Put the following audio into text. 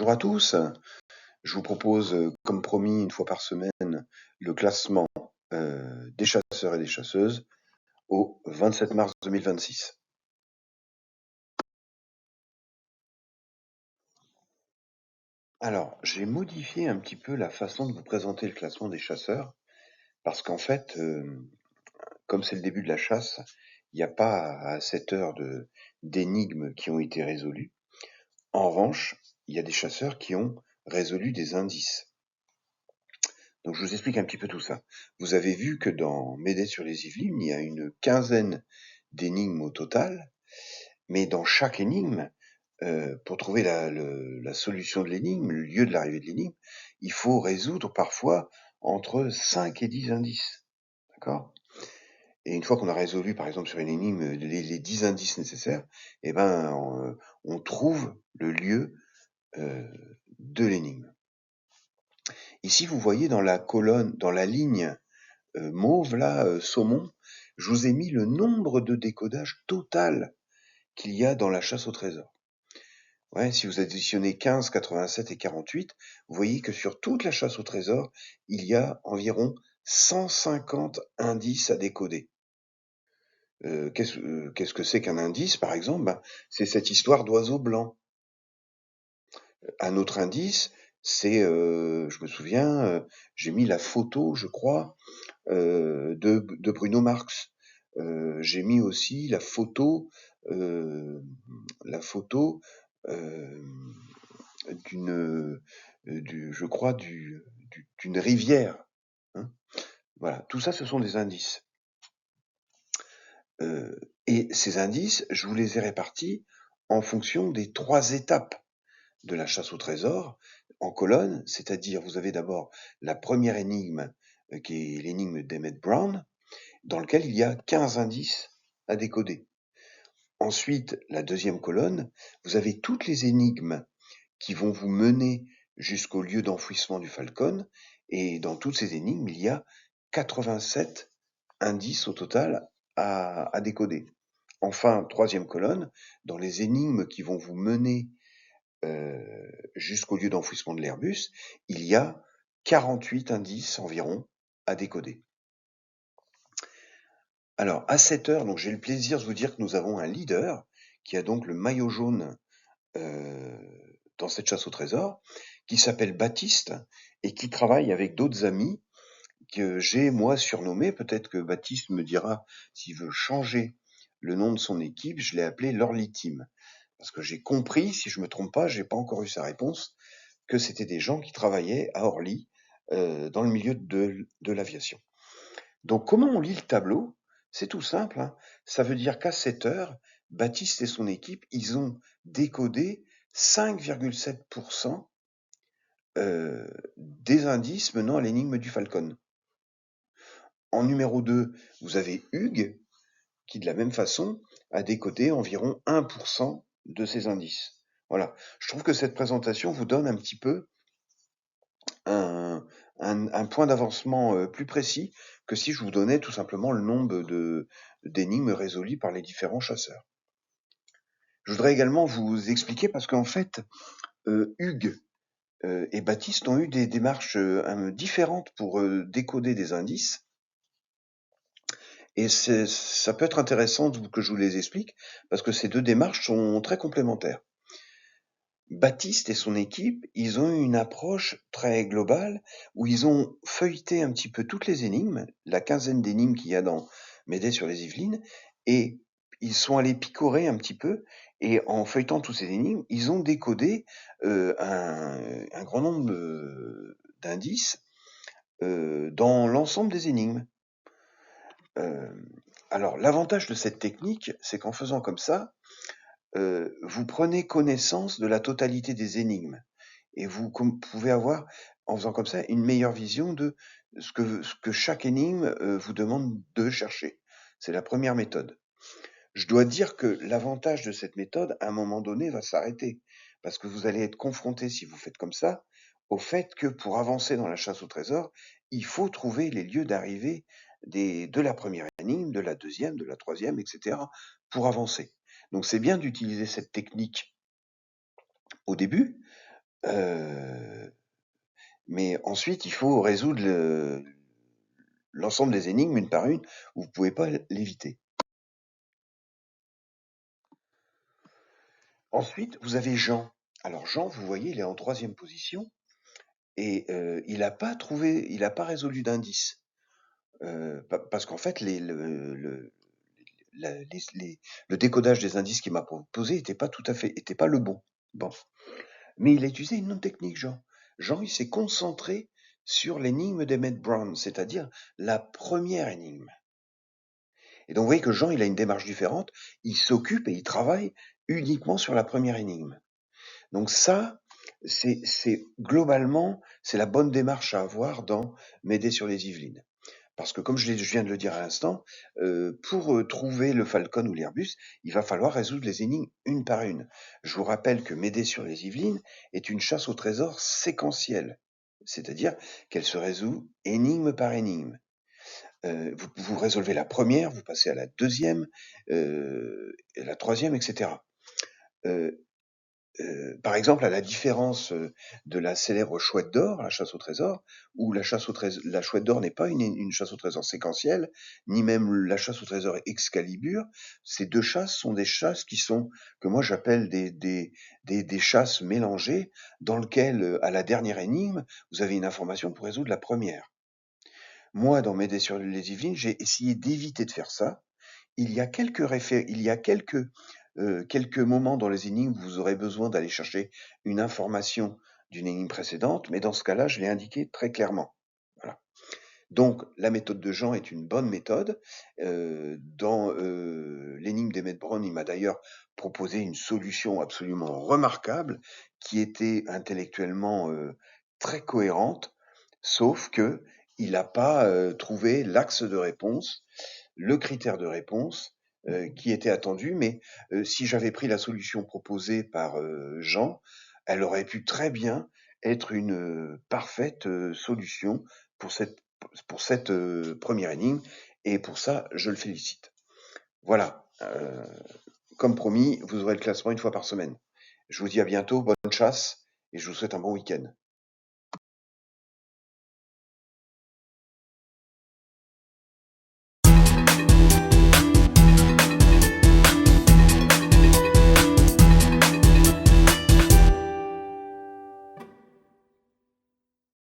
Bonjour à tous. Je vous propose, comme promis, une fois par semaine, le classement des chasseurs et des chasseuses au 27 mars 2026. Alors, j'ai modifié un petit peu la façon de vous présenter le classement des chasseurs, parce qu'en fait, comme c'est le début de la chasse, il n'y a pas à 7 heures d'énigmes qui ont été résolues. En revanche, il y a des chasseurs qui ont résolu des indices. Donc je vous explique un petit peu tout ça. Vous avez vu que dans Médée-sur-les-Yvelines, il y a une quinzaine d'énigmes au total, mais dans chaque énigme, pour trouver la solution de l'énigme, le lieu de l'arrivée de l'énigme, il faut résoudre parfois entre 5 et 10 indices. D'accord? Et une fois qu'on a résolu, par exemple, sur une énigme, les 10 indices nécessaires, eh ben, on trouve le lieu de l'énigme. Ici, vous voyez dans la colonne, dans la ligne mauve, là, saumon, je vous ai mis le nombre de décodages total qu'il y a dans la chasse au trésor. Ouais, si vous additionnez 15, 87 et 48, vous voyez que sur toute la chasse au trésor, il y a environ 150 indices à décoder. Qu'est-ce que c'est qu'un indice, par exemple? Ben, c'est cette histoire d'oiseau blanc. Un autre indice, c'est, je me souviens, j'ai mis la photo, je crois, de Bruno Marx. J'ai mis aussi la photo euh, d'une, je crois, d'une rivière. Hein. Voilà, tout ça, ce sont des indices. Et ces indices, je vous les ai répartis en fonction des 3 étapes de la chasse au trésor en colonne, c'est-à-dire vous avez d'abord la première énigme qui est l'énigme d'Emmett Brown, dans lequel il y a 15 indices à décoder. Ensuite, la deuxième colonne, vous avez toutes les énigmes qui vont vous mener jusqu'au lieu d'enfouissement du Falcon, et dans toutes ces énigmes, il y a 87 indices au total à décoder. Enfin, troisième colonne, dans les énigmes qui vont vous mener jusqu'au lieu d'enfouissement de l'Airbus, il y a 48 indices environ à décoder. Alors, à 7 heures, donc j'ai le plaisir de vous dire que nous avons un leader qui a donc le maillot jaune dans cette chasse au trésor, qui s'appelle Baptiste et qui travaille avec d'autres amis que j'ai moi surnommés. Peut-être que Baptiste me dira s'il veut changer le nom de son équipe. Je l'ai appelé l'Orly Team parce que j'ai compris, si je me trompe pas, j'ai pas encore eu sa réponse, que c'était des gens qui travaillaient à Orly dans le milieu de l'aviation. Donc comment on lit le tableau? C'est tout simple, hein. Ça veut dire qu'à 7 heures, Baptiste et son équipe, ils ont décodé 5,7% des indices menant à l'énigme du Falcon. En numéro 2, vous avez Hugues, qui de la même façon a décodé environ 1% de ces indices. Voilà. Je trouve que cette présentation vous donne un petit peu un point d'avancement plus précis que si je vous donnais tout simplement le nombre d'énigmes résolues par les différents chasseurs. Je voudrais également vous expliquer parce qu'en fait, Hugues et Baptiste ont eu des démarches différentes pour décoder des indices. Et ça peut être intéressant que je vous les explique parce que ces 2 démarches sont très complémentaires. Baptiste et son équipe, ils ont eu une approche très globale où ils ont feuilleté un petit peu toutes les énigmes, la quinzaine d'énigmes qu'il y a dans Médée-sur-les-Yvelines, et ils sont allés picorer un petit peu, et en feuilletant toutes ces énigmes, ils ont décodé un grand nombre d'indices dans l'ensemble des énigmes. Alors, l'avantage de cette technique, c'est qu'en faisant comme ça, vous prenez connaissance de la totalité des énigmes et vous pouvez avoir, en faisant comme ça, une meilleure vision de ce que chaque énigme vous demande de chercher. C'est la première méthode. Je dois dire que l'avantage de cette méthode, à un moment donné, va s'arrêter parce que vous allez être confronté, si vous faites comme ça, au fait que pour avancer dans la chasse au trésor, il faut trouver les lieux d'arrivée de la première énigme, de la deuxième, de la troisième, etc., pour avancer. Donc c'est bien d'utiliser cette technique au début, Mais ensuite, il faut résoudre l'ensemble des énigmes une par une. Vous ne pouvez pas l'éviter. Ensuite, vous avez Jean. Alors Jean, vous voyez, il est en 3e position et il n'a pas trouvé, il n'a pas résolu d'indice. Parce qu'en fait, le décodage des indices qu'il m'a proposé était pas le bon. Bon. Mais il a utilisé une autre technique, Jean. Jean, il s'est concentré sur l'énigme d'Emmett Brown, c'est-à-dire la première énigme. Et donc, vous voyez que Jean, il a une démarche différente. Il s'occupe et il travaille uniquement sur la première énigme. Donc ça, c'est globalement, c'est la bonne démarche à avoir dans M'aider sur les Yvelines. Parce que comme je viens de le dire à l'instant, pour trouver le Falcon ou l'Airbus, il va falloir résoudre les énigmes une par une. Je vous rappelle que M'aider sur les Yvelines est une chasse au trésor séquentielle, c'est-à-dire qu'elle se résout énigme par énigme. Vous résolvez la première, vous passez à la deuxième, la troisième, etc. Par exemple, à la différence de la célèbre chouette d'or, la chasse au trésor, où la chouette d'or n'est pas une chasse au trésor séquentielle, ni même la chasse au trésor Excalibur. Ces deux chasses sont des chasses que moi j'appelle des chasses mélangées, dans lesquelles, à la dernière énigme, vous avez une information pour résoudre la première. Moi, dans M'aider sur les Yvelines, j'ai essayé d'éviter de faire ça. Il y a quelques moments dans les énigmes où vous aurez besoin d'aller chercher une information d'une énigme précédente, mais dans ce cas-là, je l'ai indiqué très clairement. Voilà. Donc, la méthode de Jean est une bonne méthode. Dans l'énigme d'Emmett Brown, il m'a d'ailleurs proposé une solution absolument remarquable qui était intellectuellement très cohérente, sauf que il n'a pas trouvé l'axe de réponse, le critère de réponse qui était attendu, mais si j'avais pris la solution proposée par Jean, elle aurait pu très bien être une parfaite solution pour cette première énigme, et pour ça, je le félicite. Voilà, comme promis, vous aurez le classement une fois par semaine. Je vous dis à bientôt, bonne chasse, et je vous souhaite un bon week-end.